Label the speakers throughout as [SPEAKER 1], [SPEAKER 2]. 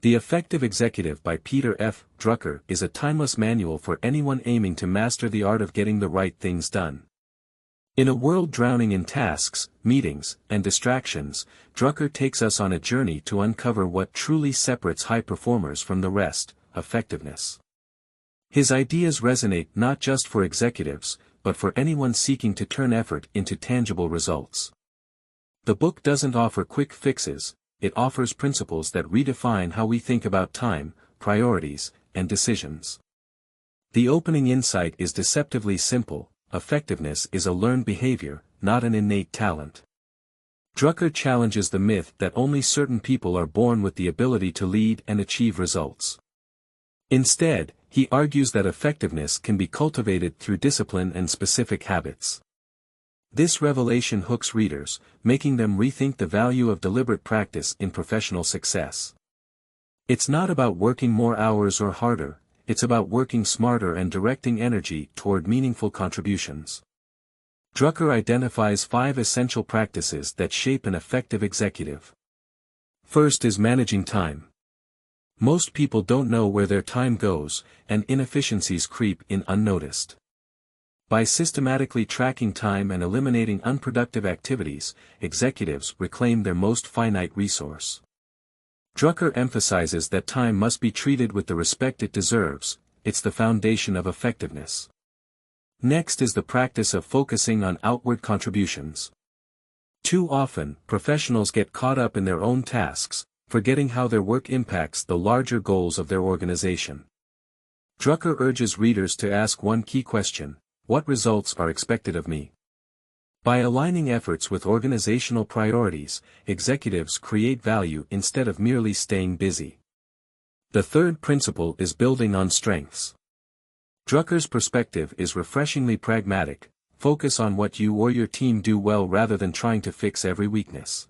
[SPEAKER 1] The Effective Executive by Peter F. Drucker is a timeless manual for anyone aiming to master the art of getting the right things done. In a world drowning in tasks, meetings, and distractions, Drucker takes us on a journey to uncover what truly separates high performers from the rest: effectiveness. His ideas resonate not just for executives, but for anyone seeking to turn effort into tangible results. The book doesn't offer quick fixes. It offers principles that redefine how we think about time, priorities, and decisions. The opening insight is deceptively simple: effectiveness is a learned behavior, not an innate talent. Drucker challenges the myth that only certain people are born with the ability to lead and achieve results. Instead, he argues that effectiveness can be cultivated through discipline and specific habits. This revelation hooks readers, making them rethink the value of deliberate practice in professional success. It's not about working more hours or harder, it's about working smarter and directing energy toward meaningful contributions. Drucker identifies 5 essential practices that shape an effective executive. First is managing time. Most people don't know where their time goes, and inefficiencies creep in unnoticed. By systematically tracking time and eliminating unproductive activities, executives reclaim their most finite resource. Drucker emphasizes that time must be treated with the respect it deserves. It's the foundation of effectiveness. Next is the practice of focusing on outward contributions. Too often, professionals get caught up in their own tasks, forgetting how their work impacts the larger goals of their organization. Drucker urges readers to ask one key question: what results are expected of me? By aligning efforts with organizational priorities, executives create value instead of merely staying busy. The third principle is building on strengths. Drucker's perspective is refreshingly pragmatic: focus on what you or your team do well rather than trying to fix every weakness.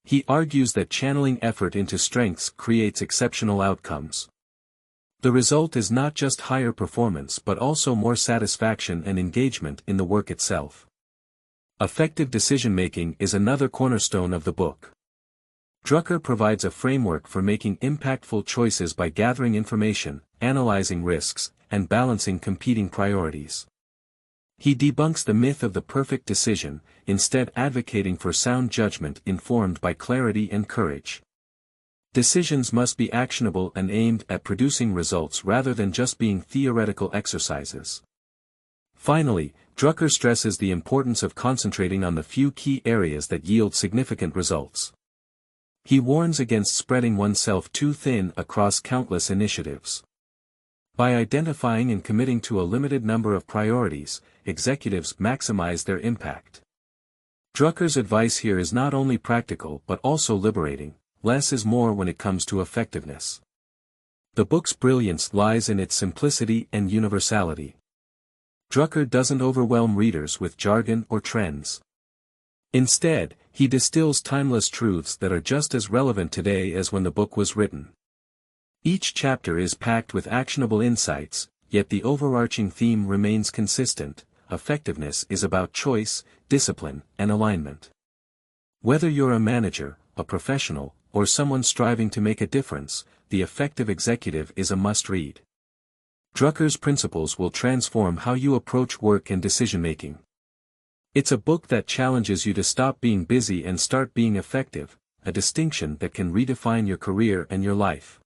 [SPEAKER 1] He argues that channeling effort into strengths creates exceptional outcomes. The result is not just higher performance but also more satisfaction and engagement in the work itself. Effective decision-making is another cornerstone of the book. Drucker provides a framework for making impactful choices by gathering information, analyzing risks, and balancing competing priorities. He debunks the myth of the perfect decision, instead advocating for sound judgment informed by clarity and courage. Decisions must be actionable and aimed at producing results rather than just being theoretical exercises. Finally, Drucker stresses the importance of concentrating on the few key areas that yield significant results. He warns against spreading oneself too thin across countless initiatives. By identifying and committing to a limited number of priorities, executives maximize their impact. Drucker's advice here is not only practical but also liberating: less is more when it comes to effectiveness. The book's brilliance lies in its simplicity and universality. Drucker doesn't overwhelm readers with jargon or trends. Instead, he distills timeless truths that are just as relevant today as when the book was written. Each chapter is packed with actionable insights, yet the overarching theme remains consistent: effectiveness is about choice, discipline, and alignment. Whether you're a manager, a professional, or someone striving to make a difference, The Effective Executive is a must-read. Drucker's principles will transform how you approach work and decision-making. It's a book that challenges you to stop being busy and start being effective, a distinction that can redefine your career and your life.